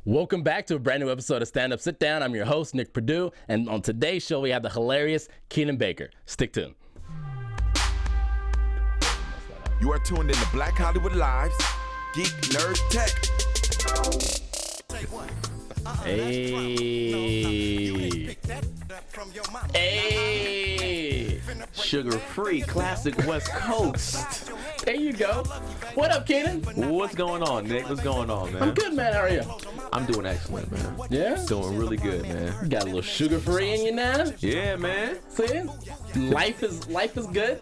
Welcome back to a brand new episode of Stand Up, Sit Down. I'm your host, Nick Perdue, and on today's show, we have the hilarious Keenan Baker. Stick tuned. You are tuned in to Black Hollywood Live's Geek Nerd Tech. Hey, sugar-free classic West Coast. There you go. What up, Keenan? What's going on, Nick? What's going on, man? I'm good, man. How are you? I'm doing excellent, man. Yeah? Doing really good, man. You got a little sugar-free in you now? Yeah, man. See? Life is good?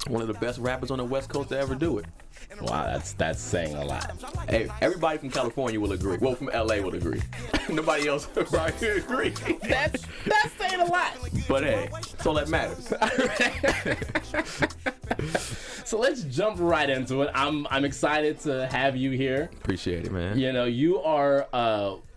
One of the best rappers on the West Coast to ever do it. Wow, that's saying a lot. Hey, everybody from California will agree. Well, from LA will agree. Nobody else around here agree. That's saying a lot. But hey, that's all that matters. So let's jump right into it. I'm excited to have you here. Appreciate it, man. You know, you are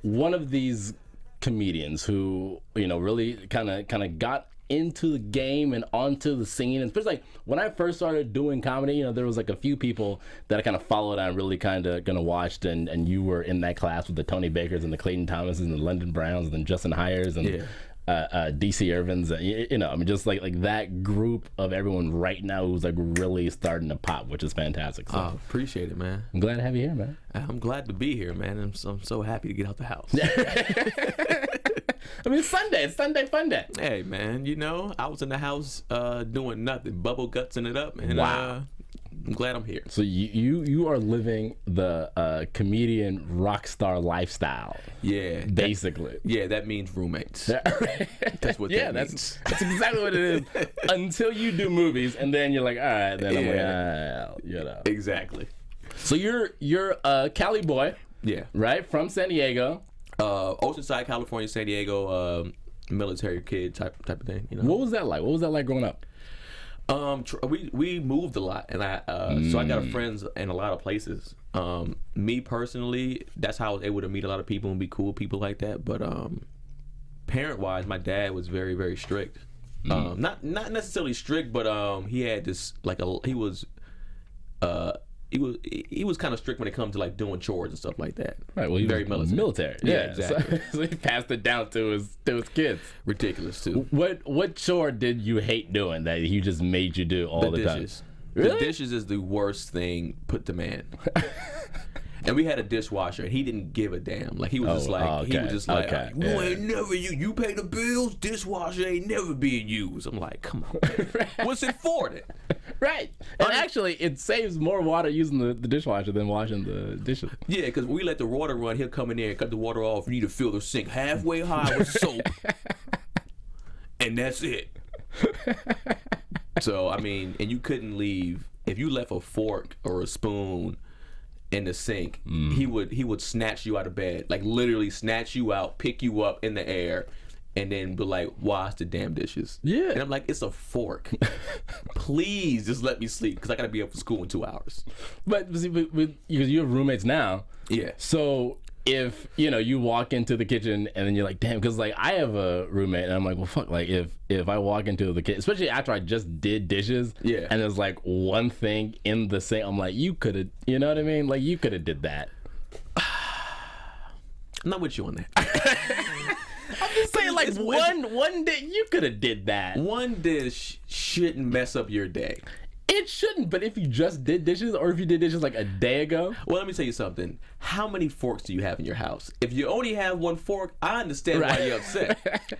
one of these comedians who, you know, really kind of got into the game and onto the scene. And especially like when I first started doing comedy, you know, there was like a few people that I kind of followed and really kind of watched, and you were in that class with the Tony Bakers and the Clayton Thomases and the London Browns and then Justin Hyers and DC Irvins, you know, I mean, just like that group of everyone right now who's like really starting to pop, which is fantastic. So appreciate it, man. I'm glad to have you here, man. I'm glad to be here, man. I'm so happy to get out the house. I mean, it's Sunday. It's Sunday fun day. Hey, man, you know, I was in the house doing nothing, bubble gutsing it up, and wow. I'm glad I'm here. So you are living the comedian rock star lifestyle. Yeah, basically. That means roommates. That's what. That means. That's exactly what it is. Until you do movies, and then you're like, all right, then I'm like, you know. Exactly. So you're a Cali boy. Yeah. Right, from San Diego. Oceanside, California, San Diego, military kid type of thing. You know. What was that like? What was that like growing up? We moved a lot, and so I got friends in a lot of places. Me personally, that's how I was able to meet a lot of people and be cool people like that. But parent wise, my dad was very, very strict. Not necessarily strict, but he had this he was kind of strict when it comes to like doing chores and stuff like that. Right. Well, he very was military. Yeah, exactly. So he passed it down to his kids. Ridiculous too. What chore did you hate doing that he just made you do all the dishes. time? Really? The dishes is the worst thing put to man. And we had a dishwasher, and he didn't give a damn. Like he was you ain't never you pay the bills. Dishwasher ain't never being used. I'm like, come on, what's it for then? Right. And actually, it saves more water using the dishwasher than washing the dishes. Yeah, because we let the water run. He'll come in there and cut the water off. You need to fill the sink halfway high with soap, and that's it. So I mean, and you couldn't leave if you left a fork or a spoon in the sink. He would snatch you out of bed, like literally snatch you out, pick you up in the air, and then be like, wash the damn dishes. Yeah. And I'm like, it's a fork. Please just let me sleep, because I gotta be up for school in 2 hours. But because you have roommates now. Yeah. So if you walk into the kitchen and then you're like, damn, because like I have a roommate and I'm like, well, fuck, like if I walk into the kitchen, especially after I just did dishes, and there's like one thing in the sink, I'm like, you could have, you know what I mean? Like you could have did that. I'm not with you on that. I'm just saying, like one dish, you could have did that. One dish shouldn't mess up your day. It shouldn't, but if you just did dishes, or if you did dishes like a day ago. Well, let me tell you something. How many forks do you have in your house? If you only have one fork, I understand why you're upset.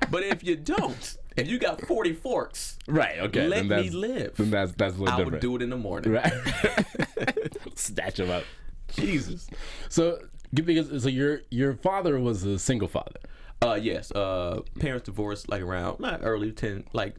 But if you don't, if you got 40 forks, right? Okay, let me live. Then that's a little different. I would do it in the morning. Right. Snatch them up. Jesus. So your father was a single father. Yes. Parents divorced like around not early 10, like.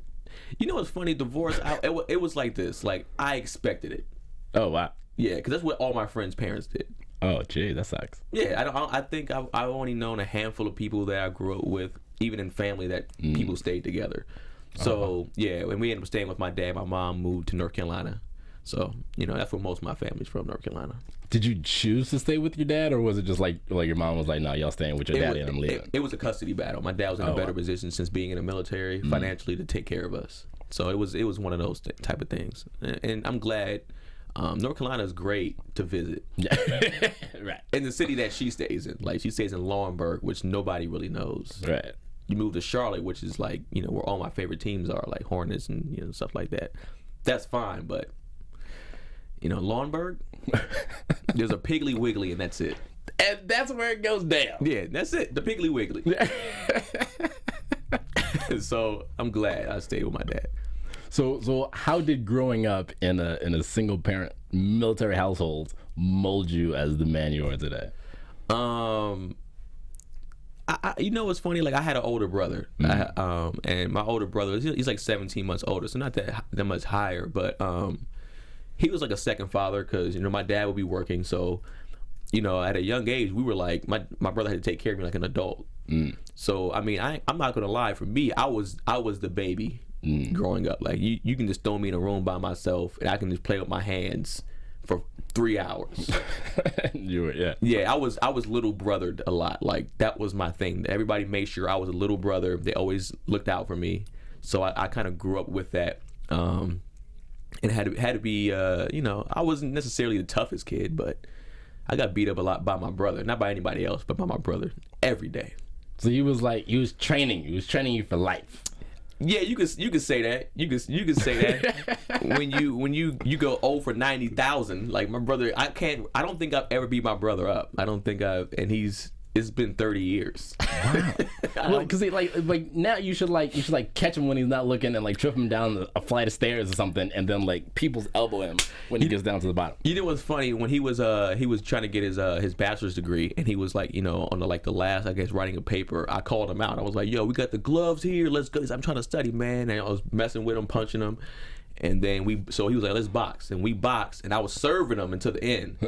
You know what's funny? Divorce, it was like this. Like, I expected it. Oh, wow. Yeah, because that's what all my friends' parents did. Oh, gee, that sucks. Yeah, I think I've only known a handful of people that I grew up with, even in family, that people stayed together. So, yeah, when we ended up staying with my dad, my mom moved to North Carolina. So, that's where most of my family's from, North Carolina. Did you choose to stay with your dad, or was it just like your mom was like, no, y'all staying with your daddy and I'm leaving? It was a custody battle. My dad was in a better position since being in the military financially to take care of us. So it was one of those type of things. And I'm glad North Carolina is great to visit. Yeah. Right. In the city that she stays in. Like, she stays in Laurinburg, which nobody really knows. Right. You move to Charlotte, which is like, you know, where all my favorite teams are, like Hornets and, you know, stuff like that. That's fine, but, you know, Laurinburg, there's a Piggly Wiggly and that's it. And that's where it goes down. Yeah, that's it. The Piggly Wiggly. So I'm glad I stayed with my dad. So how did growing up in a single parent military household mold you as the man you are today? I you know what's funny? Like, I had an older brother, and my older brother, he's like 17 months older, so not that much higher, but he was like a second father because, you know, my dad would be working, so, you know, at a young age, we were like, my brother had to take care of me like an adult. So, I mean, I'm not gonna lie, for me, I was the baby growing up. Like, you can just throw me in a room by myself, and I can just play with my hands for 3 hours. Yeah, I was little brothered a lot. Like, that was my thing. Everybody made sure I was a little brother. They always looked out for me. So I kind of grew up with that. And it had to be, you know, I wasn't necessarily the toughest kid, but I got beat up a lot by my brother. Not by anybody else, but by my brother every day. So he was training you for life. Yeah, you could say that. You could say that. when you go 0 for 90,000, like my brother, I don't think I've ever beat my brother up. I don't think and it's been 30 years. Wow. Well, because like now you should catch him when he's not looking and like trip him down a flight of stairs or something, and then like people's elbow him when he gets down to the bottom. You know what's funny? When he was trying to get his bachelor's degree, and he was like, you know, on the last, I guess, writing a paper, I called him out. I was like, yo, we got the gloves here, let's go. I'm trying to study, man. And I was messing with him, punching him. And then so he was like, let's box. And we boxed, and I was serving him until the end.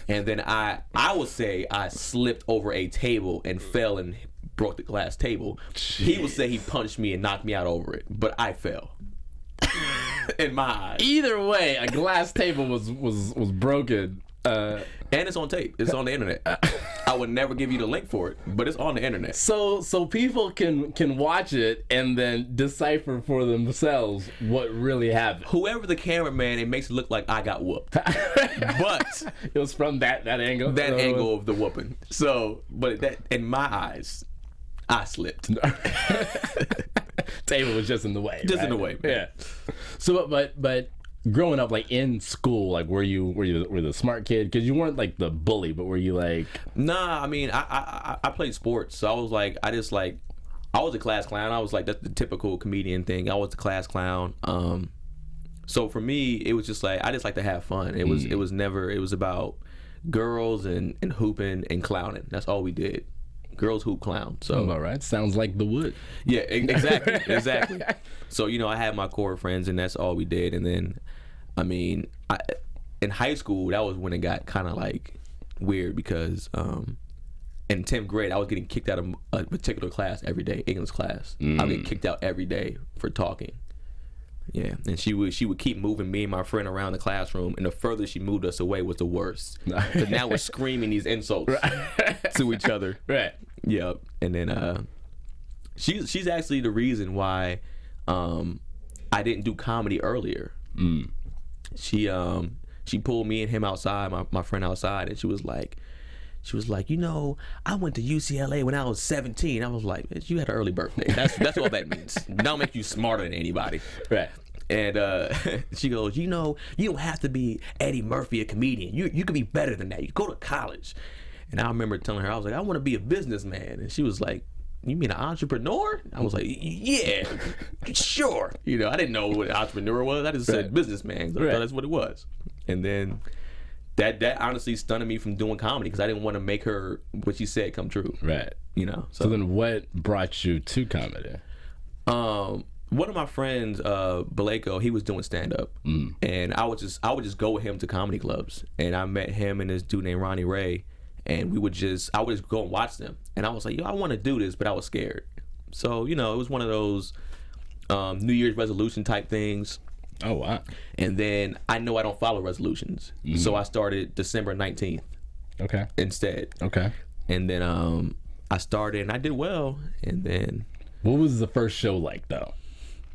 And then I would say I slipped over a table and fell and broke the glass table. Jeez. He would say he punched me and knocked me out over it, but I fell. In my eyes. Either way, a glass table was broken. And it's on tape. It's on the internet. I would never give you the link for it, but it's on the internet. So people can watch it and then decipher for themselves what really happened. Whoever the cameraman, it makes it look like I got whooped. But it was from that angle. That angle of the whooping. So, but that in my eyes, I slipped. Table was just in the way. Just right? in the way, man. Yeah. So, but growing up, like in school, like were you the smart kid? Because you weren't like the bully, but were you like? Nah, I mean, I played sports, so I was like, I was a class clown. I was like, that's the typical comedian thing. I was the class clown. So for me, it was just like I just like to have fun. It was about girls and hooping and clowning. That's all we did. Girls hoop clown. So all right, sounds like the wood. Yeah, exactly. So, you know, I had my core friends, and that's all we did. And then, I mean, in high school, that was when it got kind of like weird because in 10th grade, I was getting kicked out of a particular class every day, English class. I would get kicked out every day for talking. Yeah, and she would keep moving me and my friend around the classroom, and the further she moved us away was the worse. Because now we're screaming these insults to each other. Right. Yep. And then she's actually the reason why I didn't do comedy earlier. She pulled me and him outside, my friend outside, and she was like, you know, I went to UCLA when I was 17. I was like, you had an early birthday. That's all that means. Don't make you smarter than anybody. Right. And she goes, you know, you don't have to be Eddie Murphy, a comedian. You can be better than that. You go to college. And I remember telling her, I was like, I want to be a businessman. And she was like, you mean an entrepreneur? I was like, yeah, sure. You know, I didn't know what an entrepreneur was. I just said businessman. I thought that's what it was. And then that honestly stunted me from doing comedy because I didn't want to make her what she said come true. Right. You know. So then what brought you to comedy? One of my friends, Baleko, he was doing stand-up. And I would just go with him to comedy clubs. And I met him and this dude named Ronnie Ray. And I would just go and watch them. And I was like, yo, I want to do this, but I was scared. So, you know, it was one of those New Year's resolution type things. Oh, wow. And then I know I don't follow resolutions. So I started December 19th. Okay. Instead. Okay. And then I started and I did well. And then. What was the first show like, though?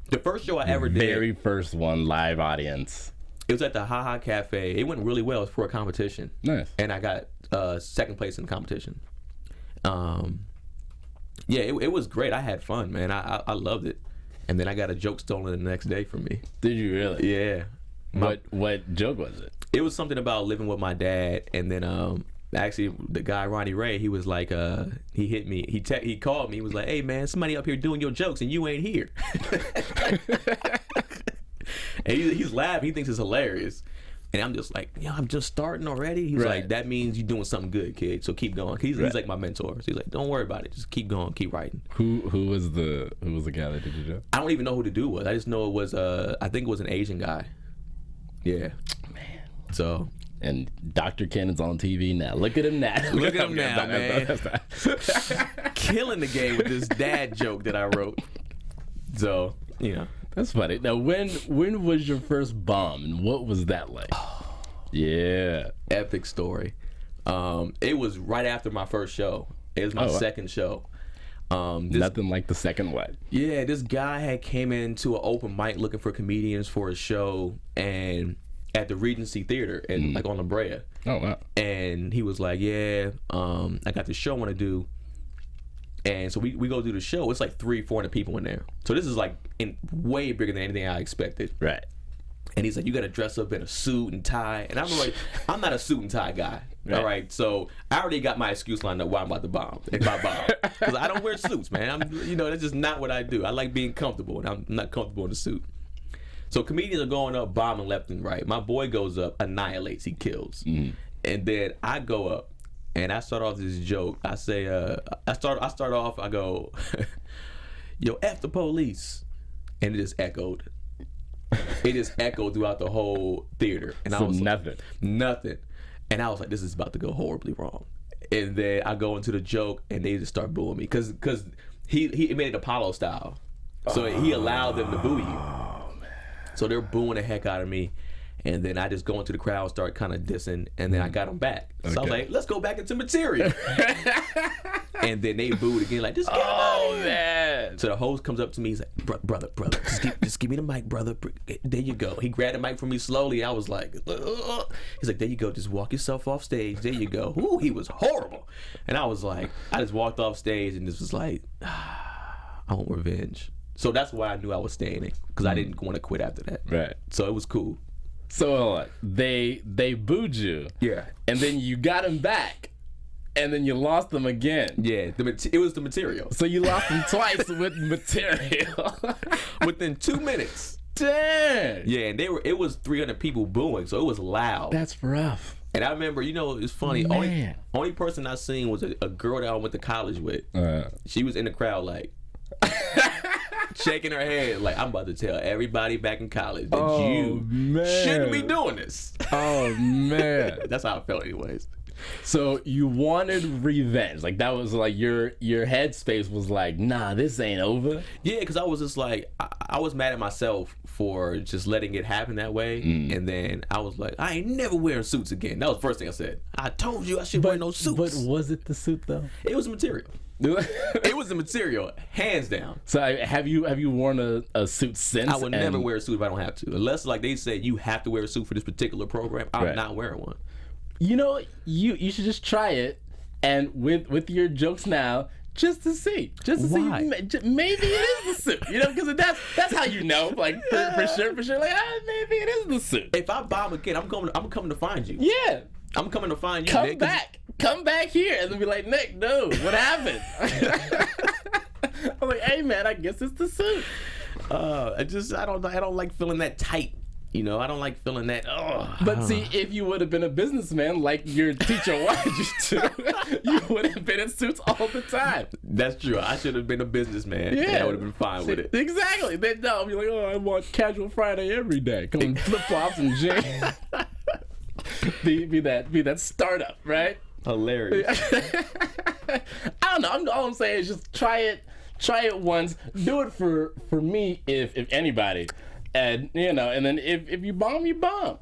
The first show I ever did. Very first one, live audience. It was at the Ha Ha Cafe. It went really well. It was for a competition. Nice. And I got second place in the competition. Yeah, it was great. I had fun, man. I loved it. And then I got a joke stolen the next day from me. Did you really? Yeah. What joke was it? It was something about living with my dad, and then actually the guy Ronnie Ray, he was like, he hit me. He called me. He was like, "Hey man, somebody up here doing your jokes and you ain't here." And he's laughing. He thinks it's hilarious. And I'm just like, I'm just starting already. He's like, that means you're doing something good, kid. So keep going. He's like my mentor. So he's like, don't worry about it. Just keep going. Keep writing. Who was the guy that did your joke? I don't even know who the dude was. I just know it was I think it was an Asian guy. Yeah. Man. So. And Dr. Kennan's on TV now. Look at him now. Look at him now, man. Killing the game with this dad joke that I wrote. So, That's funny. Now, when was your first bomb, and what was that like? Yeah. Epic story. It was right after my first show. It was my second show. Nothing like the second one. Yeah, this guy had came into an open mic looking for comedians for a show, and at the Regency Theater and like on La Brea. Oh wow. And he was like, I got this show I want to do. And so we go do the show. It's like 300-400 people in there. So this is like way bigger than anything I expected. Right. And he's like, you got to dress up in a suit and tie. And I'm like, I'm not a suit and tie guy. Right. All right. So I already got my excuse lined up why I'm about to bomb. If I bomb. Because I don't wear suits, man. That's just not what I do. I like being comfortable, and I'm not comfortable in a suit. So comedians are going up, bombing left and right. My boy goes up, annihilates, he kills. And then I go up, and I start off this joke. I say, I start off, I go, yo, F the police. And it just echoed. It just echoed throughout the whole theater. And I was nothing. Like, nothing. And I was like, this is about to go horribly wrong. And then I go into the joke, and they just start booing me. Because he made it Apollo style. So he allowed them to boo you. So they're booing the heck out of me. And then I just go into the crowd and start kind of dissing. And then I got them back. So I was like, let's go back into material. And then they booed again, like, just get him out of here. Man. So the host comes up to me. He's like, brother, just give me the mic, brother. There you go. He grabbed the mic from me slowly. I was like, ugh. He's like, there you go. Just walk yourself off stage. There you go. Ooh, he was horrible. And I was like, I just walked off stage and just was like, I want revenge. So that's why I knew I was staying in, because I didn't want to quit after that. Right. So it was cool. So they booed you. Yeah. And then you got him back. And then you lost them again. Yeah. It was the material. So you lost them twice with material. Within 2 minutes. Dang. Yeah, and it was 300 people booing, so it was loud. That's rough. And I remember, it's funny. Only person I seen was a girl that I went to college with. She was in the crowd like shaking her head like, I'm about to tell everybody back in college that you shouldn't be doing this. Oh man. That's how I felt anyways. So you wanted revenge. Like that was like your headspace was like, nah, this ain't over. Yeah, because I was just like, I was mad at myself for just letting it happen that way. And then I was like, I ain't never wearing suits again. That was the first thing I said. I told you I shouldn't wear no suits. But was it the suit though? It was the material. It was the material, hands down. So have you worn a suit since? I would never wear a suit if I don't have to. Unless like they say you have to wear a suit for this particular program, I'm not wearing one. You should just try it, and with your jokes now, just to see, Why? Maybe it is the suit, because that's how you know, like for sure, like maybe it is the suit. If I bomb again, I'm coming to find you. Yeah, I'm coming to find you. Come back here, and then be like, Nick, dude, what happened? I'm like, hey man, I guess it's the suit. I don't like feeling that tight. I don't like feeling that. But see, if you would have been a businessman like your teacher wanted you to, you would have been in suits all the time. That's true. I should have been a businessman. Yeah, I would have been fine with it. Exactly. Then no, be like, I want casual Friday every day. Come on, flip flops and jeans. be that startup, right? Hilarious. I don't know. All I'm saying is just try it once. Do it for me, if anybody. And and then if you bomb, you bomb.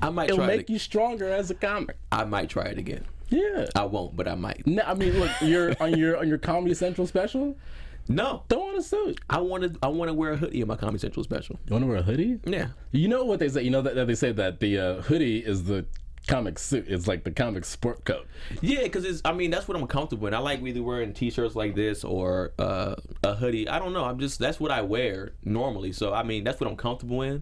It'll make you stronger as a comic. I might try it again. Yeah. I won't, but I might. No, I mean, look, you're on your Comedy Central special. No. Don't want a suit. I want to wear a hoodie in my Comedy Central special. You want to wear a hoodie? Yeah. You know what they say? You know that they say that the hoodie is the comic suit. It's like the comic sport coat. Yeah, because that's what I'm comfortable in. I like either wearing t-shirts like this or a hoodie. I don't know. That's what I wear normally. So that's what I'm comfortable in.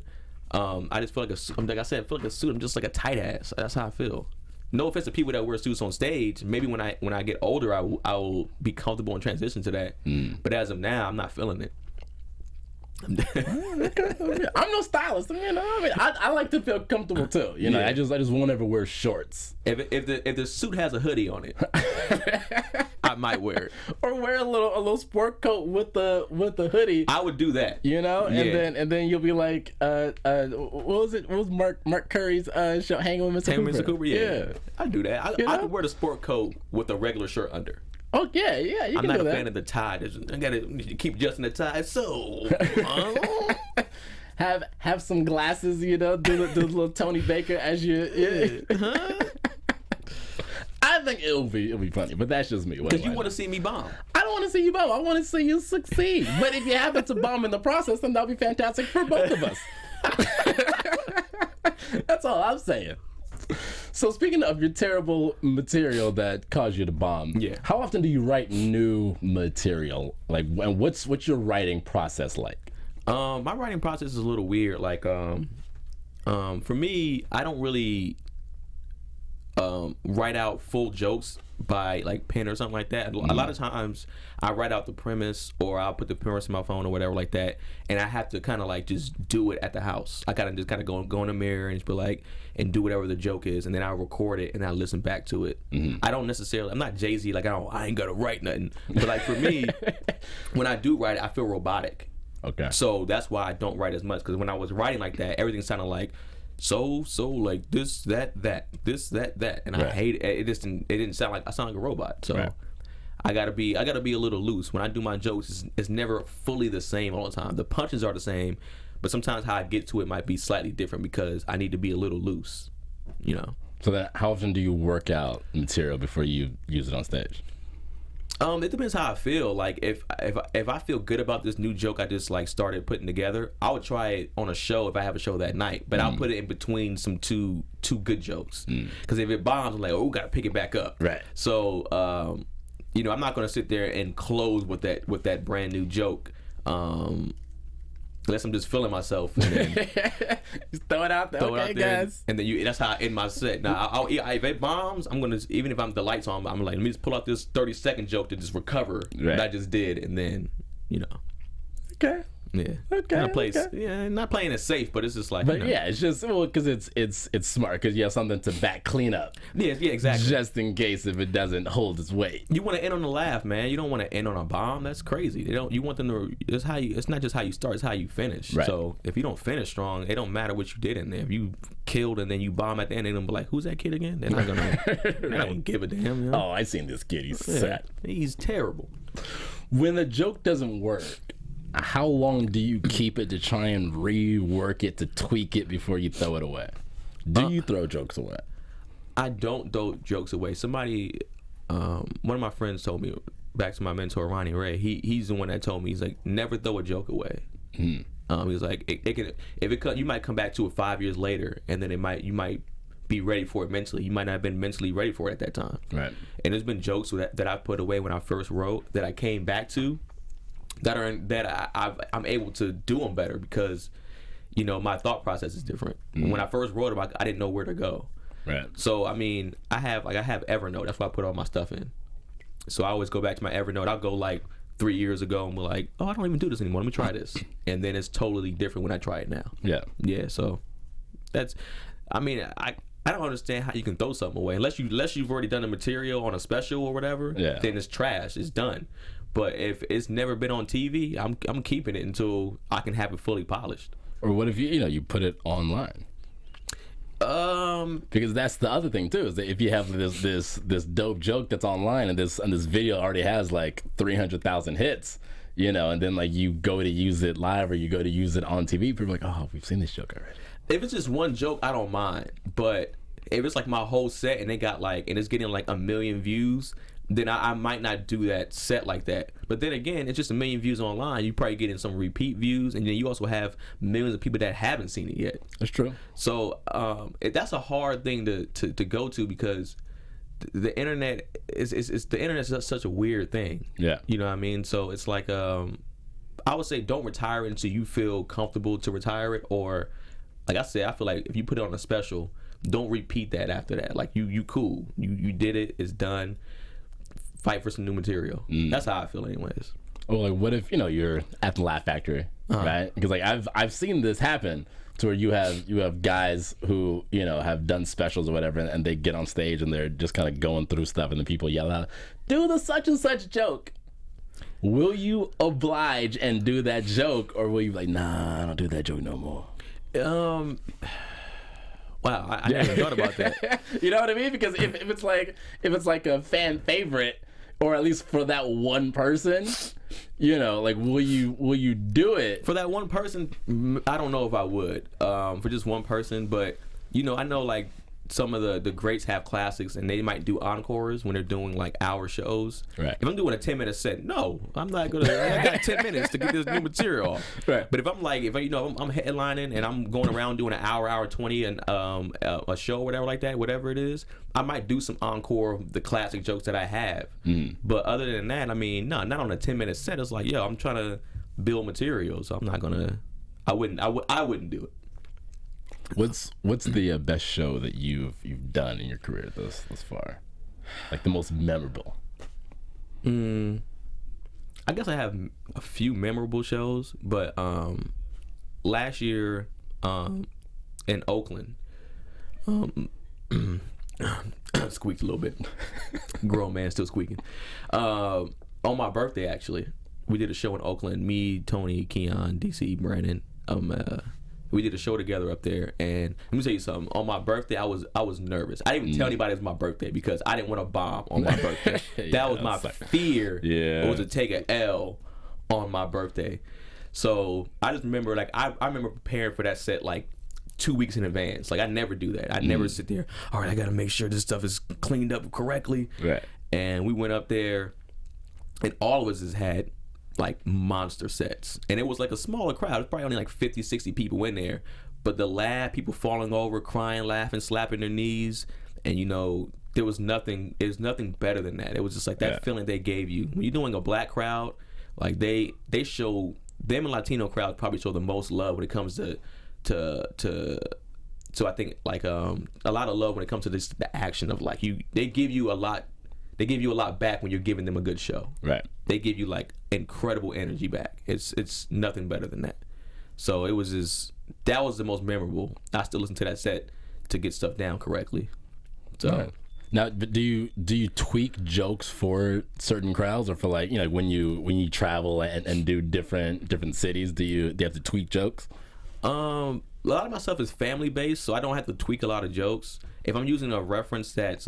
I just feel like I said, I feel like a suit. I'm just like a tight ass. That's how I feel. No offense to people that wear suits on stage. Maybe when I get older, I will be comfortable and transition to that. But as of now, I'm not feeling it. I'm no stylist. I like to feel comfortable too. Yeah. I just won't ever wear shorts. If the suit has a hoodie on it, I might wear it. Or wear a little sport coat with the hoodie. I would do that. And then you'll be like, what was it? What was Mark Curry's show? Hanging with Mr. Cooper. Yeah. I'd do that. I could wear the sport coat with a regular shirt under. Oh yeah, you I'm can do that. I'm not a fan of the tie. I gotta keep adjusting the tie. So have some glasses. Do the little Tony Baker as you. I think it'll be funny, but that's just me. Because you want to see me bomb. I don't want to see you bomb. I want to see you succeed. But if you happen to bomb in the process, then that'll be fantastic for both of us. That's all I'm saying. So speaking of your terrible material that caused you to bomb, how often do you write new material? Like, and what's your writing process like? My writing process is a little weird. Like, for me, I don't really write out full jokes by like pen or something like that. A lot of times I write out the premise, or I'll put the premise in my phone or whatever like that, and I have to kind of like just do it at the house. I gotta just kind of go in the mirror and just be like, and do whatever the joke is, and then I'll record it and I'll listen back to it. I don't necessarily, I'm not Jay-Z, like I ain't gotta write nothing, but like for me, when I do write it, I feel robotic. Okay. So that's why I don't write as much, because when I was writing like that, everything sounded like so like this, that, and I hate it. It didn't sound like I sound like a robot. So I gotta be a little loose when I do my jokes. It's never fully the same all the time. The punches are the same, but sometimes how I get to it might be slightly different because I need to be a little loose. So that how often do you work out material before you use it on stage? It depends how I feel. Like if I feel good about this new joke I just like started putting together, I would try it on a show if I have a show that night. But I'll put it in between some two good jokes. Because if it bombs, I'm like, oh, gotta pick it back up. Right. So I'm not gonna sit there and close with that brand new joke. Unless I'm just feeling myself, and then just throw it out there. Okay, guys. And then that's how I end my set. Now, if it bombs, I'm gonna, even if the lights on, I'm like, let me just pull out this 30-second joke to just recover what I just did, and then, Okay. Yeah. Okay. Kind of plays. Okay. Yeah, not playing it safe, but it's just like. But yeah, it's just because it's smart because you have something to back clean up. Yeah, exactly. Just in case if it doesn't hold its weight. You want to end on a laugh, man. You don't want to end on a bomb. That's crazy. You want them to. It's how you. It's not just how you start. It's how you finish. Right. So if you don't finish strong, it don't matter what you did in there. If you killed and then you bomb at the end, they're gonna be like, "Who's that kid again?" They're not gonna. They're not gonna give a damn. Oh, I seen this kid. He's sad. He's terrible. When the joke doesn't work, how long do you keep it to try and rework it, to tweak it before you throw it away? Do you throw jokes away? I don't throw jokes away. Somebody, one of my friends told me, back to my mentor Ronnie Ray, he's the one that told me, he's like, never throw a joke away. He was like, you might come back to it 5 years later, and then you might be ready for it mentally. You might not have been mentally ready for it at that time. Right. And there's been jokes that I put away when I first wrote that I came back to, I'm able to do them better because, my thought process is different. When I first wrote them, I didn't know where to go. Right. So I have Evernote. That's what I put all my stuff in. So I always go back to my Evernote. I'll go like 3 years ago and be like, oh, I don't even do this anymore. Let me try this. And then it's totally different when I try it now. Yeah. Yeah. So I don't understand how you can throw something away unless you've already done the material on a special or whatever. Yeah. Then it's trash. It's done. But if it's never been on TV, I'm keeping it until I can have it fully polished. Or what if you put it online? Because that's the other thing too, is that if you have this dope joke that's online and this video already has like 300,000 hits, and then like you go to use it live or you go to use it on TV, people are like, oh, we've seen this joke already. If it's just one joke, I don't mind. But if it's like my whole set and they got and it's getting like 1 million views, then I might not do that set like that. But then again, it's just a million views online. You probably getting some repeat views, and then you also have millions of people that haven't seen it yet. That's true. So that's a hard thing to go to, because the internet is such a weird thing. Yeah. You know what I mean? So it's like I would say don't retire it until you feel comfortable to retire it, or like I said, I feel like if you put it on a special, don't repeat that after that. Like you cool. You did it, it's done. Fight for some new material. That's how I feel anyways. Or like, what if, you're at the Laugh Factory, right? Because like I've seen this happen to where you have guys who, have done specials or whatever, and they get on stage and they're just kind of going through stuff, and the people yell out, "Do the such and such joke." Will you oblige and do that joke, or will you be like, "Nah, I don't do that joke no more"? Wow, I never thought about that. You know what I mean? Because if it's like a fan favorite, or at least for that one person, like will you do it For that one person? I don't know if I would. For just one person, but I know like some of the greats have classics, and they might do encores when they're doing like hour shows. Right. If I'm doing a 10-minute set, no, I'm not gonna. I got 10 minutes to get this new material off. Right. But if I'm like, I'm headlining and I'm going around doing an hour 20 and a show or whatever like that, whatever it is, I might do some encore of the classic jokes that I have. But other than that, I mean, no, not on a 10-minute set. It's like, yo, I'm trying to build material, so I'm not gonna. I wouldn't do it. What's the best show that you've done in your career thus far? Like the most memorable? I guess I have a few memorable shows, but last year in Oakland, squeaked a little bit. Grown man still squeaking. On my birthday, actually, we did a show in Oakland. Me, Tony, Keon, DC, Brandon. We did a show together up there, and let me tell you something. On my birthday, I was nervous. I didn't even tell anybody it was my birthday because I didn't want to bomb on my birthday. That was my fear. Yeah. Was to take an L on my birthday. So I just remember, like, I remember preparing for that set like 2 weeks in advance. Like, I never do that. I never sit there, all right, I got to make sure this stuff is cleaned up correctly. Right. And we went up there, and all of us has had like monster sets, and it was like a smaller crowd. It was probably only like 50, 60 people in there, but the laugh, people falling over, crying, laughing, slapping their knees, and there was nothing better than that. It was just like that feeling they gave you when you're doing a black crowd. Like they show them, and Latino crowds probably show the most love when it comes to so I think like a lot of love when it comes to the action of like they give you a lot back when you're giving them a good show. Right. They give you like incredible energy back. It's nothing better than that. So that was the most memorable. I still listen to that set to get stuff down correctly. So right. Now, do you tweak jokes for certain crowds, or for like when you travel and do different cities, do you have to tweak jokes? A lot of my stuff is family based, so I don't have to tweak a lot of jokes. If I'm using a reference that's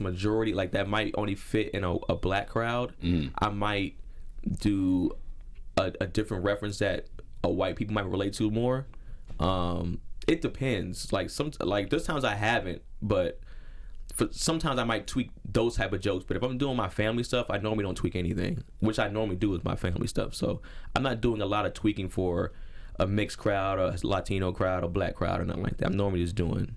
majority, like that might only fit in a black crowd, I might do a different reference that a white people might relate to more. It depends. Like there's times I haven't, but sometimes I might tweak those type of jokes. But if I'm doing my family stuff, I normally don't tweak anything, which I normally do with my family stuff. So I'm not doing a lot of tweaking for a mixed crowd, or a Latino crowd, or black crowd, or nothing like that. I'm normally just doing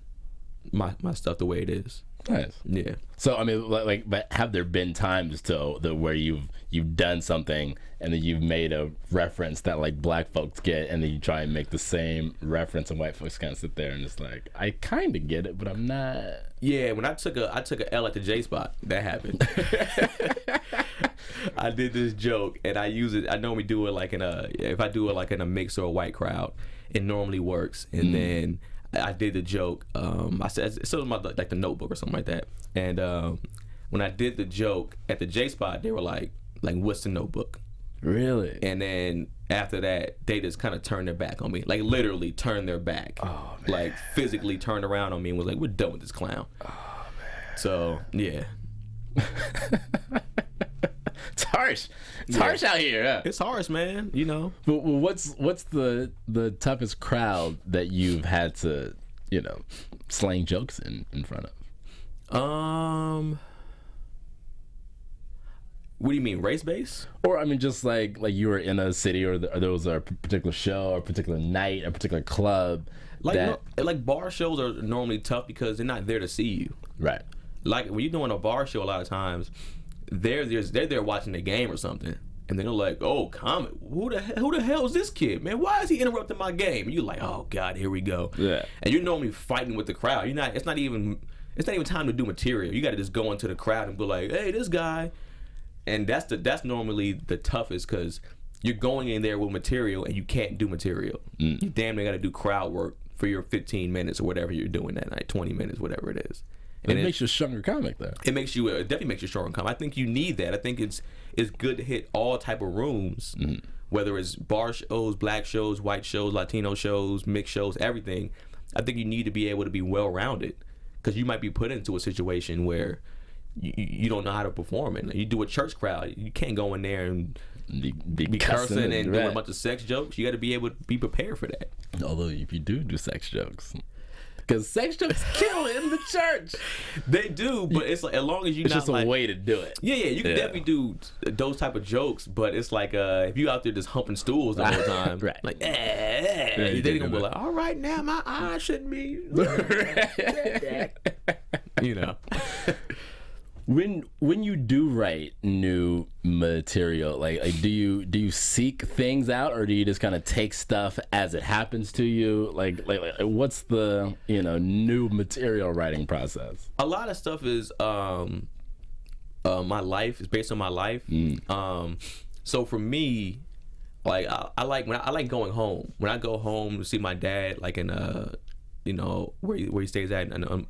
my stuff the way it is. Nice. Yeah. So I mean, like, but have there been times where you've done something and then you've made a reference that like black folks get, and then you try and make the same reference, and white folks kind of sit there and it's like, I kind of get it, but I'm not. Yeah. When I took a L at the J spot, that happened. I did this joke and I use it. I normally do it like if I do it like in a mix or a white crowd, it normally works. And then I did the joke. I said it was my like the Notebook or something like that. And when I did the joke at the J spot, they were like, what's the Notebook? Really? And then after that, they just kind of turned their back on me, like literally turned their back, like physically turned around on me and was like, "We're done with this clown." Oh man. So yeah. It's harsh. It's harsh out here. Huh? It's harsh, man. But what's the toughest crowd that you've had to slang jokes in front of? What do you mean, race based? Or I mean, just like you were in a city, or there was a particular show, or a particular night, a particular club. Like bar shows are normally tough because they're not there to see you. Right. Like when you're doing a bar show, a lot of times they're there watching the game or something, and then they're like, "Oh, comment, who the hell is this kid, man? Why is he interrupting my game?" And you're like, "Oh God, here we go." Yeah. And you're normally fighting with the crowd. You're not. It's not even time to do material. You got to just go into the crowd and be like, "Hey, this guy," and that's normally the toughest because you're going in there with material and you can't do material. You damn near got to do crowd work for your 15 minutes or whatever you're doing that night, 20 minutes, whatever it is. And it makes you a stronger comic, though. It definitely makes you a stronger comic. I think you need that. I think it's good to hit all type of rooms, whether it's bar shows, black shows, white shows, Latino shows, mixed shows, everything. I think you need to be able to be well-rounded because you might be put into a situation where you don't know how to perform it. You do a church crowd, you can't go in there and be cursing and doing a bunch of sex jokes. You got to be able to be prepared for that. Although if you do sex jokes. Because sex jokes kill in the church. They do, but it's like as long as it's just a way to do it. Yeah, you can definitely do those type of jokes, but it's like if you out there just humping stools the whole time, right? Like, they're gonna be like, all right, now my eyes shouldn't be, you know. When you do write new material, like do you seek things out, or do you just kind of take stuff as it happens to you? Like what's the new material writing process? A lot of stuff is my life is based on my life. So for me, like I like going home. When I go home to see my dad, like in where he stays at on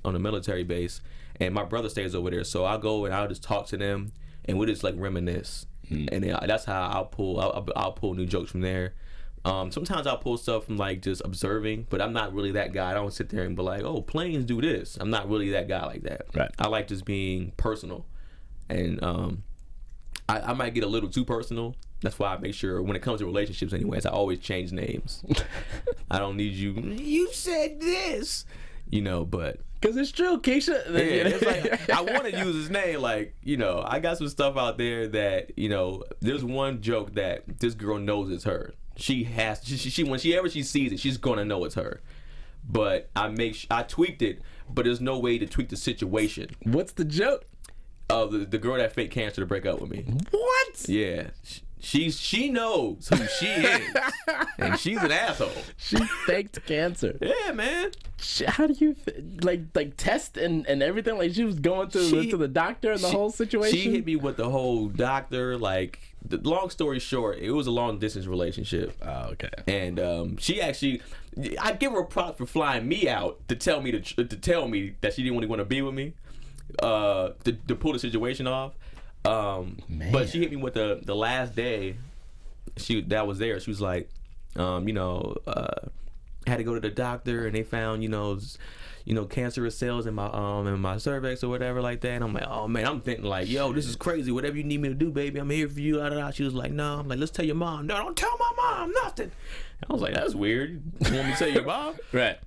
a military base. And my brother stays over there, so I'll go and I'll just talk to them, and we'll just like reminisce, and then that's how I'll pull new jokes from there. Sometimes I'll pull stuff from like just observing, but I'm not really that guy. I don't sit there and be like, "Oh, planes do this." I'm not really that guy like that. Right. I like just being personal, and I might get a little too personal. That's why I make sure when it comes to relationships, anyways, I always change names. I don't need you. You said this. But because it's true, Keisha. Yeah, it's like I want to use his name. Like, I got some stuff out there that there's one joke that this girl knows it's her. She whenever she sees it, she's gonna know it's her. But I tweaked it, but there's no way to tweak the situation. What's the joke? The girl that faked cancer to break up with me. What? Yeah. She knows who she is, and she's an asshole. She faked cancer. Yeah, man. How do you like test and everything? Like she was going to the doctor and the whole situation. She hit me with the whole doctor. Like, the long story short, it was a long distance relationship. Oh, okay. And she actually, I give her a prop for flying me out to tell me that she didn't really want to be with me, to pull the situation off. But she hit me with the last day that was there. She was like, had to go to the doctor and they found, cancerous cells in my cervix or whatever like that. And I'm like, oh man, I'm thinking like, yo, this is crazy. Whatever you need me to do, baby, I'm here for you. She was like, no. I'm like, let's tell your mom. No, don't tell my mom nothing. And I was like, that's weird. You want me to tell your mom? Right.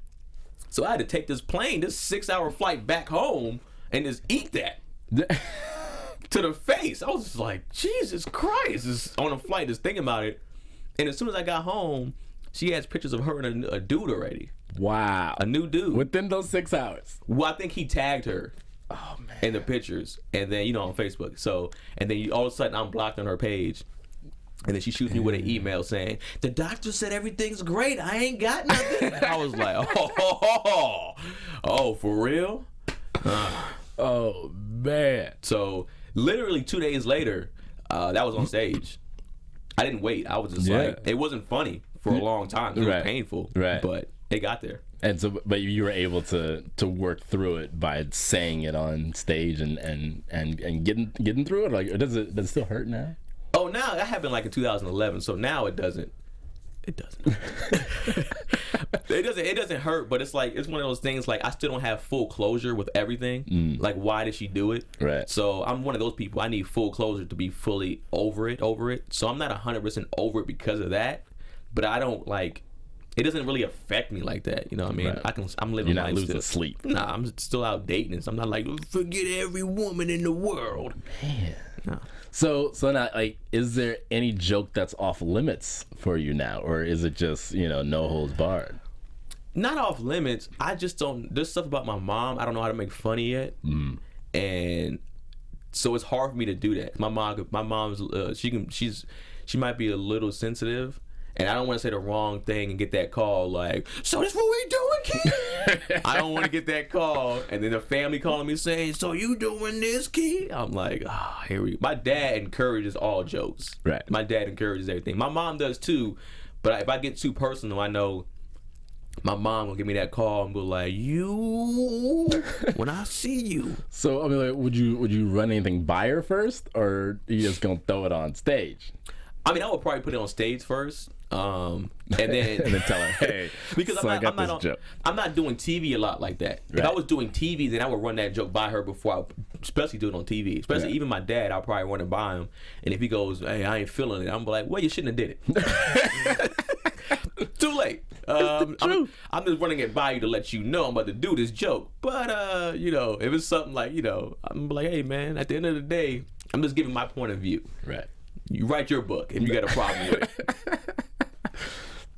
So I had to take this 6-hour flight back home and just eat that. To the face. I was just like, Jesus Christ. Just on a flight, just thinking about it. And as soon as I got home, she has pictures of her and a dude already. Wow. A new dude. Within those 6 hours. Well, I think he tagged her. Oh, man. In the pictures. And then, on Facebook. So, and then all of a sudden I'm blocked on her page. And then she shoots me with an email saying, the doctor said everything's great. I ain't got nothing. I was like, oh, for real? Oh, man. So, literally 2 days later, that was on stage. I didn't wait. I was just like, it wasn't funny for a long time. It was painful, but it got there. And so, but you were able to work through it by saying it on stage and getting through it. Like, does it still hurt now? Oh, now that happened like in 2011. So now it doesn't. It doesn't hurt, but it's like it's one of those things like I still don't have full closure with everything. Like, why did she do it? Right. So I'm one of those people. I need full closure to be fully over it. So I'm not 100% over it because of that, but I don't like. It doesn't really affect me like that. You know what I mean? Right. I'm living. You're not losing sleep. Nah, I'm still out dating. So I'm not like forget every woman in the world. Man. No. So now, like, is there any joke that's off limits for you now, or is it just no holds barred? Not off limits. I just don't. There's stuff about my mom I don't know how to make funny yet, and so it's hard for me to do that. My mom's she might be a little sensitive, and I don't want to say the wrong thing and get that call like, so this what we doing, kid? I don't want to get that call, and then the family calling me saying, so you doing this, kid? I'm like, here we go. My dad encourages all jokes. Right. My dad encourages everything. My mom does too, but if I get too personal, I know my mom will give me that call and be like, you, when I see you. So, I mean, like, would you run anything by her first, or you just gonna throw it on stage? I mean, I would probably put it on stage first, and then and then tell her, hey, because so I'm not doing TV a lot like that. If I was doing TV, then I would run that joke by her before I, especially do it on TV. Especially even my dad, I'll probably run it by him, and if he goes, hey, I ain't feeling it, I'm like, well, you shouldn't have did it. Too late. I'm just running it by you to let you know I'm about to do this joke. But if it's something like, I'm like, hey man, at the end of the day, I'm just giving my point of view. Right. You write your book if you got a problem with it.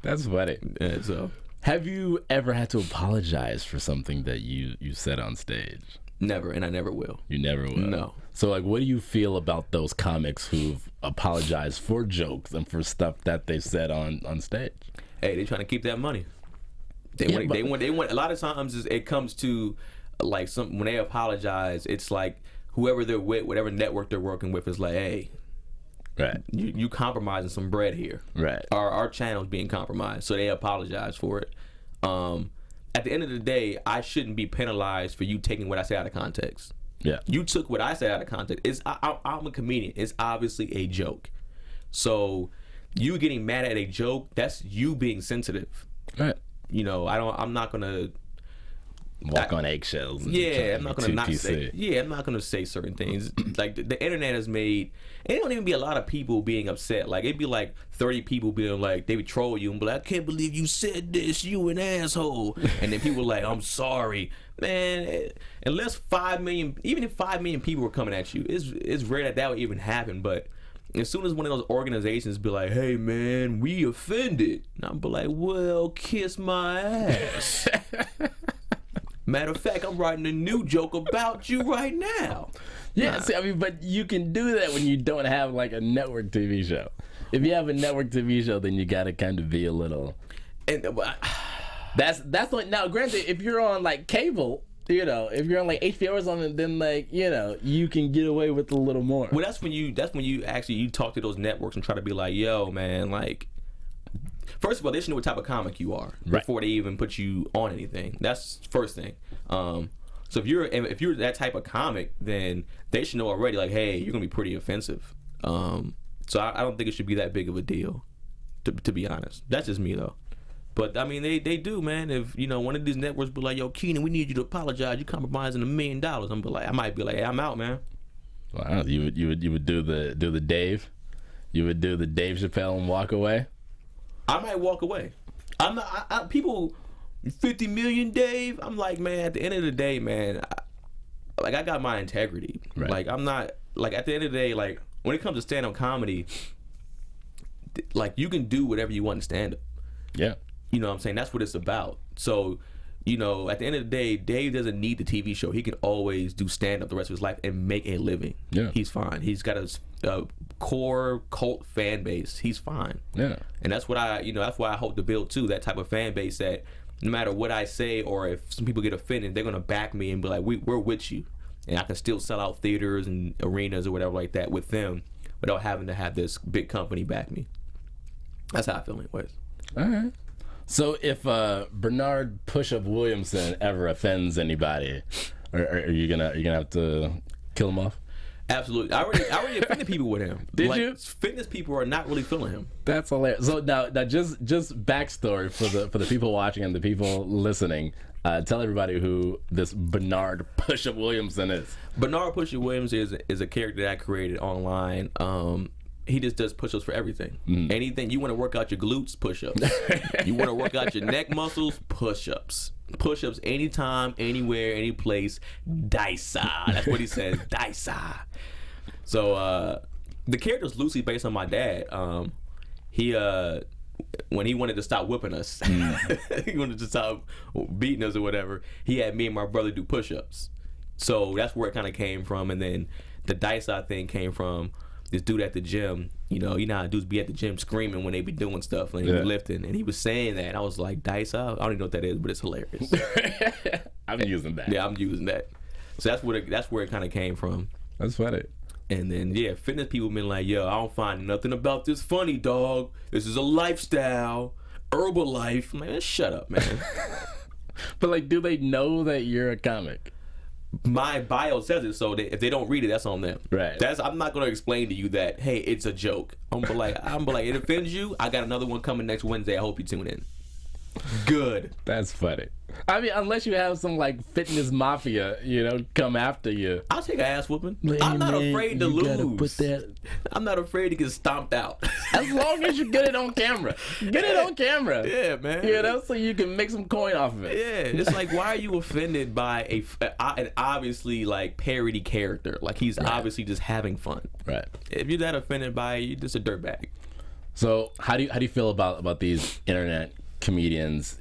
That's funny. Yeah, so have you ever had to apologize for something that you said on stage? Never, and I never will. You never will? No. So, like, what do you feel about those comics who've apologized for jokes and for stuff that they said on stage? Hey, they're trying to keep that money. They want. A lot of times it comes to like when they apologize, it's like whoever they're with, whatever network they're working with, is like, hey, right, you compromising some bread here. Right. Our channel's being compromised, so they apologize for it. At the end of the day, I shouldn't be penalized for you taking what I say out of context. Yeah. You took what I said out of context. I'm a comedian. It's obviously a joke. So you getting mad at a joke, that's you being sensitive. Right. I'm not gonna walk on eggshells. Yeah, I'm not gonna not PC. say. Yeah, I'm not gonna say certain things. Like the internet has made. It don't even be a lot of people being upset. Like it'd be like 30 people being like, they would troll you and be like, I can't believe you said this, you an asshole. And then people were like, I'm sorry, man. Unless 5 million, even if 5 million people were coming at you, it's rare that would even happen. But as soon as one of those organizations be like, hey man, we offended, and I'm be like, well, kiss my ass. Matter of fact, I'm writing a new joke about you right now. Yeah, see, I mean, but you can do that when you don't have like a network TV show. If you have a network TV show, then you gotta kind of be a little. And that's what. Now, granted, if you're on like cable, if you're on like HBO or something, then like you can get away with a little more. Well, that's when you actually talk to those networks and try to be like, yo, man, like. First of all, they should know what type of comic you are before they even put you on anything. That's the first thing. So if you're that type of comic, then they should know already. Like, hey, you're gonna be pretty offensive. So I don't think it should be that big of a deal, to be honest. That's just me though. But I mean, they do, man. If one of these networks be like, yo, Keenan, we need you to apologize. You compromising $1 million. I might be like, hey, I'm out, man. Wow, you would do the Dave, you would do the Dave Chappelle and walk away. I might walk away. I'm not. People, 50 million, Dave. I'm like, man. At the end of the day, man. I got my integrity. Right. Like I'm not. Like at the end of the day, like when it comes to stand-up comedy, like you can do whatever you want in stand-up. Yeah. You know what I'm saying? That's what it's about. So, at the end of the day, Dave doesn't need the TV show. He can always do stand-up the rest of his life and make a living. Yeah. He's fine. He's got a core cult fan base. He's fine. Yeah. And that's what that's why I hope to build too, that type of fan base that no matter what I say or if some people get offended, they're gonna back me and be like, we're with you. And I can still sell out theaters and arenas or whatever like that with them without having to have this big company back me. That's how I feel anyways. All right. So if Bernard Push-Up Williamson ever offends anybody, are you gonna have to kill him off? Absolutely. I already offended people with him. Did you? Fitness people are not really feeling him. That's hilarious. So now just backstory for the people watching and the people listening. Tell everybody who this Bernard Push-Up Williamson is. Bernard Push-Up Williamson is a character that I created online. He just does push-ups for everything. Anything you want to work out your glutes, push-ups. You want to work out your neck muscles, push-ups. Push-ups anytime, anywhere, any place. Daisa. That's what he says. Daisa. So the character's loosely based on my dad. He when he wanted to stop whipping us, he wanted to stop beating us or whatever. He had me and my brother do push-ups. So that's where it kind of came from. And then the dice out thing came from this dude at the gym. You know how dudes be at the gym screaming when they be doing stuff and they be lifting. And he was saying that. And I was like, dice out? I don't even know what that is, but it's hilarious. I'm using that. Yeah, I'm using that. So that's where it kind of came from. That's funny. And then, fitness people been like, yo, I don't find nothing about this funny, dog. This is a lifestyle, Herbalife. I'm like, shut up, man. But, like, do they know that you're a comic? My bio says it, so if they don't read it, that's on them. Right. I'm not going to explain to you that, hey, it's a joke. I'm like, it offends you? I got another one coming next Wednesday. I hope you tune in. Good. That's funny. I mean, unless you have some like fitness mafia, come after you. I'll take an ass whooping. I'm not afraid to lose. I'm not afraid to get stomped out. As long as you get it on camera. Get it on camera. Yeah, man. So you can make some coin off of it. Yeah, it's like, why are you offended by an obviously like parody character? Like he's obviously just having fun. Right. If you're that offended by it, you're just a dirtbag. So how do you feel about these internet comedians,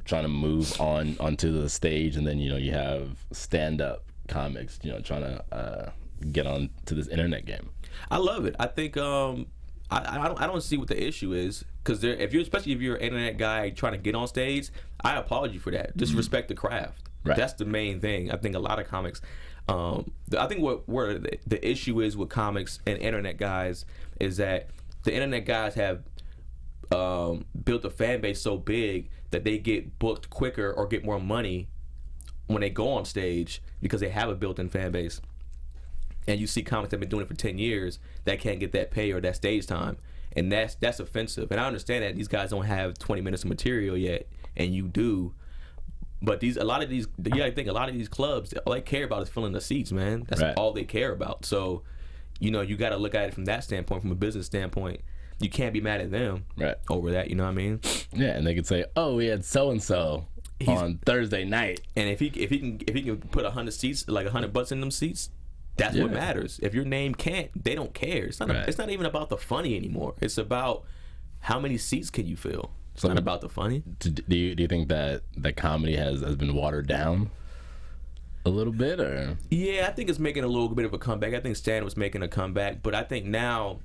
trying to move onto the stage, and then you have stand-up comics, trying to get on to this internet game? I love it. I think I don't see what the issue is, because especially if you're an internet guy trying to get on stage, I applaud you for that. Just respect the craft. Right. That's the main thing. I think a lot of comics. I think where the issue is with comics and internet guys is that the internet guys have built a fan base so big that they get booked quicker or get more money when they go on stage because they have a built-in fan base. And you see comics that have been doing it for 10 years that can't get that pay or that stage time, and that's offensive. And I understand that these guys don't have 20 minutes of material yet, and you do. But a lot of these clubs, all they care about is filling the seats, man. That's all they care about. So, you got to look at it from that standpoint, from a business standpoint. You can't be mad at them over that, you know what I mean? Yeah, and they could say, "Oh, we had so and so on Thursday night." And if he can put 100 seats, like $100 in them seats, that's what matters. If your name can't, they don't care. It's not even about the funny anymore. It's about how many seats can you fill. It's not about the funny. Do you think that comedy has been watered down a little bit, or? Yeah, I think it's making a little bit of a comeback. I think stand-up's making a comeback, but I think now.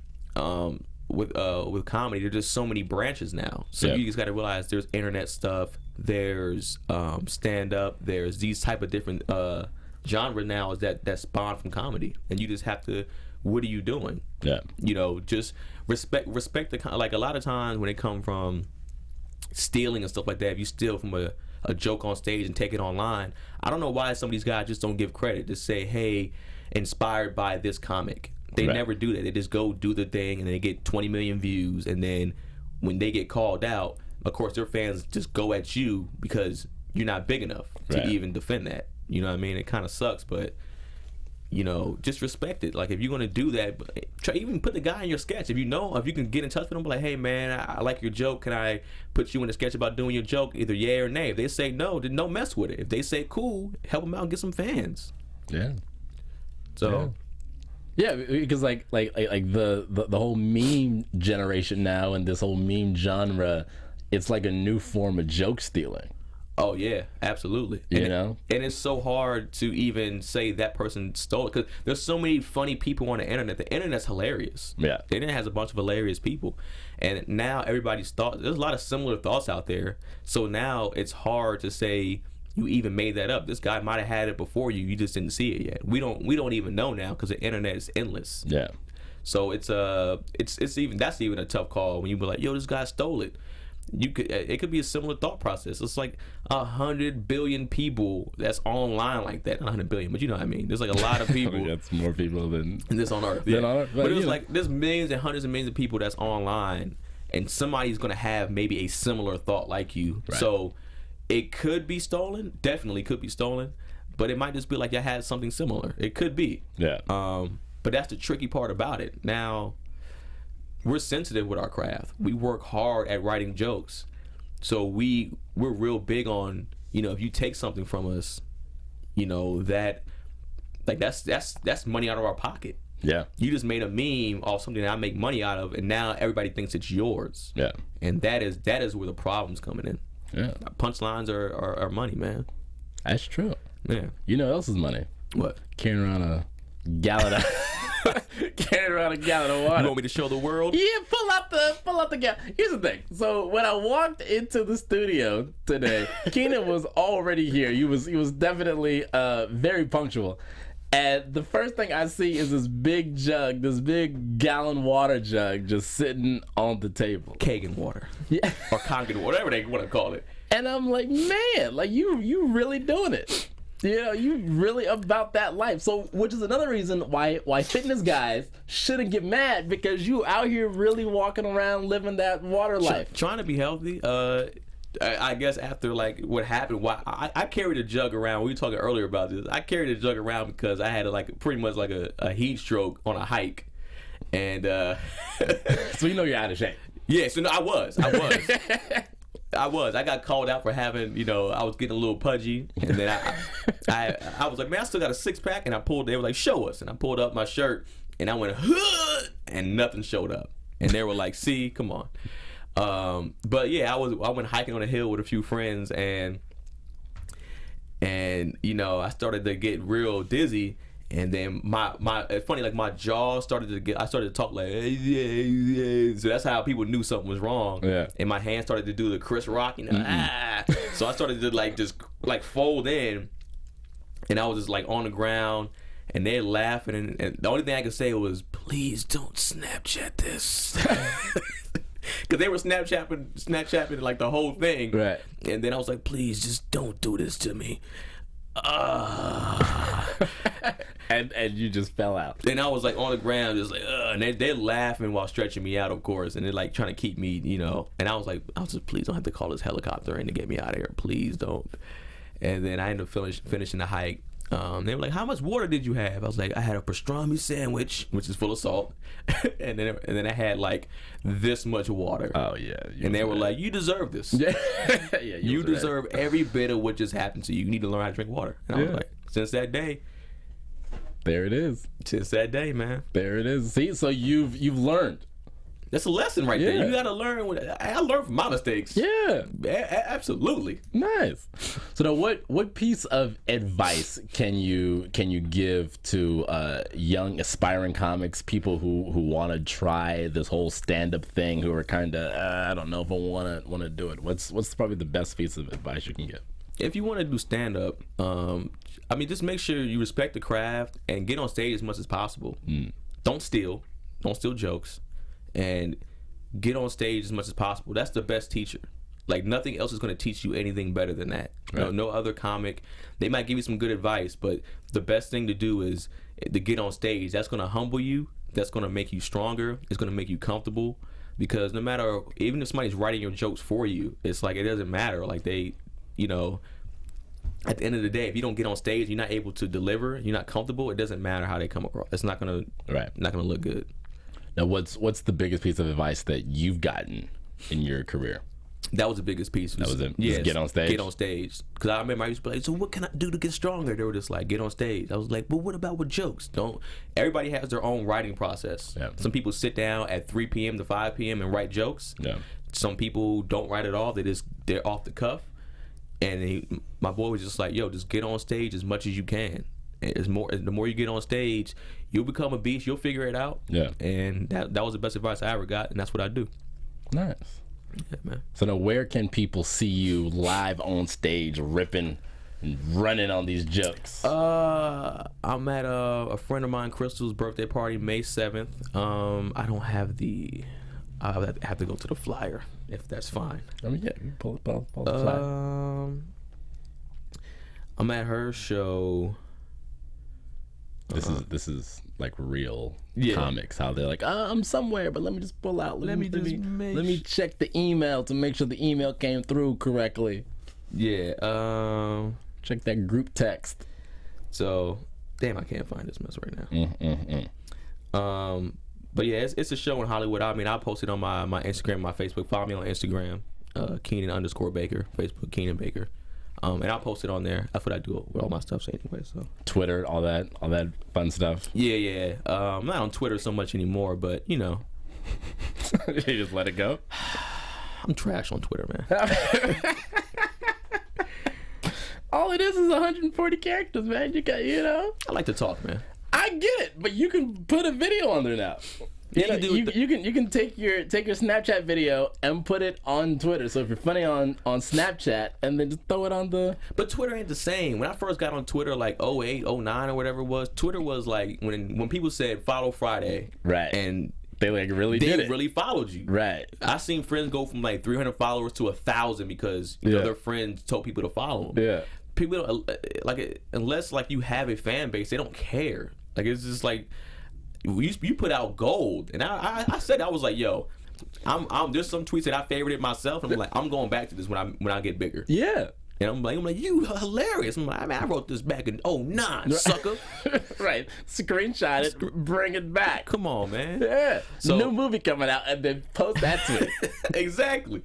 With comedy, there's just so many branches now. So you just got to realize there's internet stuff, there's stand-up, there's these type of different genre now is that spawn from comedy, and you just have to. What are you doing? Yeah. Just respect the like a lot of times when it come from stealing and stuff like that. If you steal from a joke on stage and take it online, I don't know why some of these guys just don't give credit. Just say, hey, inspired by this comic. They never do that. They just go do the thing, and they get 20 million views. And then when they get called out, of course, their fans just go at you because you're not big enough to even defend that. You know what I mean? It kind of sucks, but, just respect it. Like, if you're going to do that, try even put the guy in your sketch. If you can get in touch with them, be like, hey, man, I like your joke. Can I put you in a sketch about doing your joke? Either yay or nay. If they say no, then don't mess with it. If they say cool, help them out and get some fans. Yeah. So... Yeah. Yeah, because like the whole meme generation now and this whole meme genre, it's like a new form of joke stealing. Oh yeah, absolutely. And it's so hard to even say that person stole it because there's so many funny people on the internet. The internet's hilarious. Yeah, the internet has a bunch of hilarious people, and now everybody's thought. There's a lot of similar thoughts out there. So now it's hard to say. You even made that up. This guy might have had it before you. You just didn't see it yet. We don't even know now because the internet is endless. Yeah. So it's even a tough call when you be like, yo, this guy stole it. It could be a similar thought process. It's like 100 billion people that's online like that. Not 100 billion, but you know what I mean. There's like a lot of people. That's more people than this on Earth. Yeah. But it's like there's millions and hundreds of millions of people that's online, and somebody's gonna have maybe a similar thought like you. Right. So. It could be stolen, definitely could be stolen, but it might just be like you had something similar. It could be. Yeah. But that's the tricky part about it. Now, we're sensitive with our craft. We work hard at writing jokes. So we're real big on, if you take something from us, that like that's money out of our pocket. Yeah. You just made a meme off something that I make money out of, and now everybody thinks it's yours. Yeah. And that is where the problem's coming in. Yeah. Punchlines are money, man. That's true. Yeah. You know what else is money? What? Carrying around a gallon of water. You want me to show the world? Yeah, pull out the gallon. Here's the thing. So when I walked into the studio today, Keenan was already here. He was definitely very punctual. And the first thing I see is this big jug, this big gallon water jug just sitting on the table. Kagan water. Yeah. Or Kangen, whatever they want to call it. And I'm like, man, like you really doing it. You know, you really about that life. So, which is another reason why fitness guys shouldn't get mad, because you out here really walking around living that water life. Trying to be healthy. I guess after like what happened, why I carried a jug around. We were talking earlier about this. I carried a jug around because I had pretty much like a heat stroke on a hike, and so you know you're out of shape. Yeah, so no, I was. I got called out for having, I was getting a little pudgy, and then I was like, man, I still got a 6-pack, and they were like, show us, and I pulled up my shirt, and I went, huh, and nothing showed up, and they were like, see, come on. But yeah, I went hiking on a hill with a few friends, and I started to get real dizzy, and then it's funny, like my jaw started to talk like, so that's how people knew something was wrong. Yeah. And my hand started to do the Chris Rock, so I started to just fold in, and I was just like on the ground, and they're laughing, and the only thing I could say was, please don't Snapchat this. Because they were Snapchatting like the whole thing. Right. And then I was like, please just don't do this to me. And you just fell out. And I was like on the ground, just like, and they're laughing while stretching me out, of course, and they're like trying to keep me, And I was just, please don't have to call this helicopter in to get me out of here, please don't. And then I ended up finishing the hike. They were like, how much water did you have? I was like, I had a pastrami sandwich, which is full of salt, and then I had like this much water. Oh yeah. And they were like, you deserve this. Yeah. You deserve every bit of what just happened to you. You need to learn how to drink water. And I was like, since that day. There it is. Since that day, man. There it is. See, so you've learned. That's a lesson right there. You gotta learn. I learned from my mistakes. Yeah, absolutely. Nice. So now, what piece of advice can you give to young aspiring comics, people who want to try this whole stand-up thing, who are kind of I don't know if I want to do it. What's probably the best piece of advice you can give? If you want to do stand-up, just make sure you respect the craft and get on stage as much as possible. Don't steal jokes. And get on stage as much as possible. That's the best teacher. Like nothing else is going to teach you anything better than that. Right. No other comic. They might give you some good advice, but the best thing to do is to get on stage. That's going to humble you. That's going to make you stronger. It's going to make you comfortable. Because no matter, even if somebody's writing your jokes for you, it's like it doesn't matter. Like they, at the end of the day, if you don't get on stage, you're not able to deliver, you're not comfortable, it doesn't matter how they come across. It's not going to look good. Now, what's the biggest piece of advice that you've gotten in your career? That was the biggest piece. That was it? Yes, just get on stage? Get on stage. Because I remember I used to be like, so what can I do to get stronger? They were just like, get on stage. I was like, but what about with jokes? Everybody has their own writing process. Yeah. Some people sit down at 3 p.m. to 5 p.m. and write jokes. Yeah. Some people don't write at all. They're off the cuff. And my boy was just like, yo, just get on stage as much as you can. The more you get on stage, you'll become a beast. You'll figure it out. Yeah. And that was the best advice I ever got, and that's what I do. Nice. Yeah, man. So now, where can people see you live on stage, ripping and running on these jokes? I'm at a friend of mine, Crystal's birthday party, May 7th. I don't have I have to go to the flyer if that's fine. Yeah, you pull the flyer. I'm at her show. This is like real comics, how they're like, I'm somewhere, but let me just pull out. Let me check the email to make sure the email came through correctly. Yeah. Check that group text. So, damn, I can't find this mess right now. But yeah, it's a show in Hollywood. I mean, I'll post it on my Instagram, my Facebook. Follow me on Instagram, Keenan _Baker. Facebook, Keenan Baker. And I'll post it on there. That's what I do with all my stuff anyway. So Twitter, all that fun stuff. Yeah. I'm not on Twitter so much anymore, but you know, You just let it go. I'm trash on Twitter, man. All it is 140 characters, man. I like to talk, man. I get it, but you can put a video on there now. You can take your Snapchat video and put it on Twitter. So if you're funny on Snapchat, and then just throw it on the. But Twitter ain't the same. When I first got on Twitter, like 08, 09 or whatever it was, Twitter was like when people said follow Friday, right? And they really followed you, right? I seen friends go from like 300 followers to 1,000 because you know their friends told people to follow them. Yeah, people don't, like unless like you have a fan base, they don't care. Like it's just like. You put out gold, and I said I was like, yo, I'm there's some tweets that I favorited myself, and I'm like, I'm going back to this when I get bigger. Yeah. And I'm like, you hilarious. I'm like, I wrote this back in 09, sucker. Right. Screenshot it, bring it back. Come on, man. Yeah. So, new movie coming out, and then post that tweet. Exactly.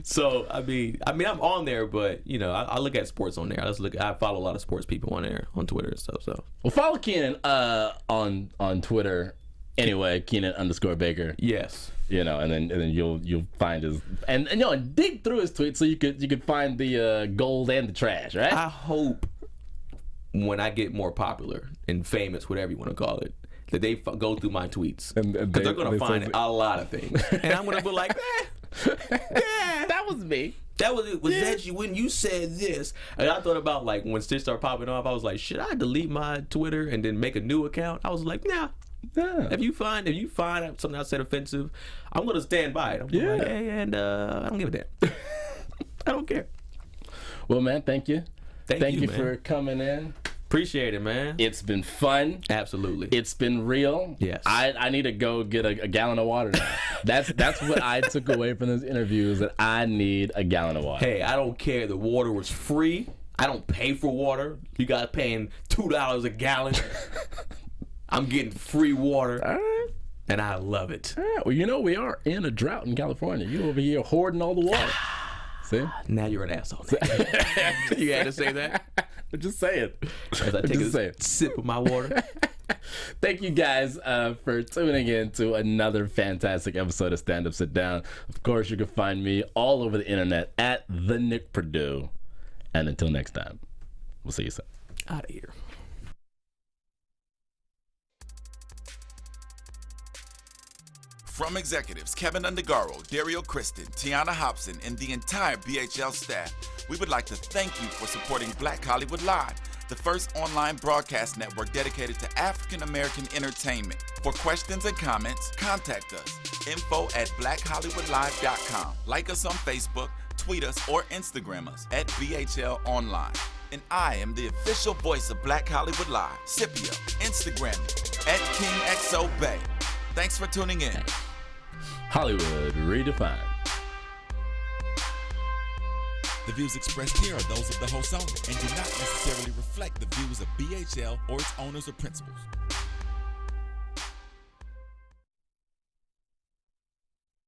So I mean, I'm on there, but you know, I look at sports on there. I follow a lot of sports people on there on Twitter and stuff. So well, follow Keenan on Twitter. Anyway, Keenan_Baker. Yes. You know, and then you'll find his and dig through his tweets so you could find the gold and the trash, right? I hope when I get more popular and famous, whatever you want to call it, that they go through my tweets because they're gonna find a lot of things, and I'm gonna be like, yeah, that was me. That was that you when you said this. And I thought about like when shit started popping off, I was like, should I delete my Twitter and then make a new account? I was like, nah. Yeah. If you find something I said offensive, I'm gonna stand by it. I'm gonna like, hey, and I don't give a damn. I don't care. Well, man, thank you. Thank you man. for coming in. Appreciate it, man. It's been fun. Absolutely. It's been real. Yes. I need to go get a gallon of water now. That's what I took away from this interview is that I need a gallon of water. Hey, I don't care. The water was free. I don't pay for water. You guys paying $2 a gallon. I'm getting free water. All right. And I love it. All right. Well, you know, we are in a drought in California. You over here hoarding all the water. See? Now you're an asshole. You had to say that? I'm just saying. As I take a sip of my water. Thank you guys for tuning in to another fantastic episode of Stand Up, Sit Down. Of course, you can find me all over the internet at the Nick Perdue. And until next time, we'll see you soon. Out of here. From executives Kevin Undergaro, Dario Kristen, Tiana Hobson, and the entire BHL staff, we would like to thank you for supporting Black Hollywood Live, the first online broadcast network dedicated to African American entertainment. For questions and comments, contact us. info@blackhollywoodlive.com. Like us on Facebook, tweet us, or Instagram us at BHL Online. And I am the official voice of Black Hollywood Live, Scipio. Instagram me at KingXOBay. Thanks for tuning in. Hollywood Redefined. The views expressed here are those of the host only and do not necessarily reflect the views of BHL or its owners or principals.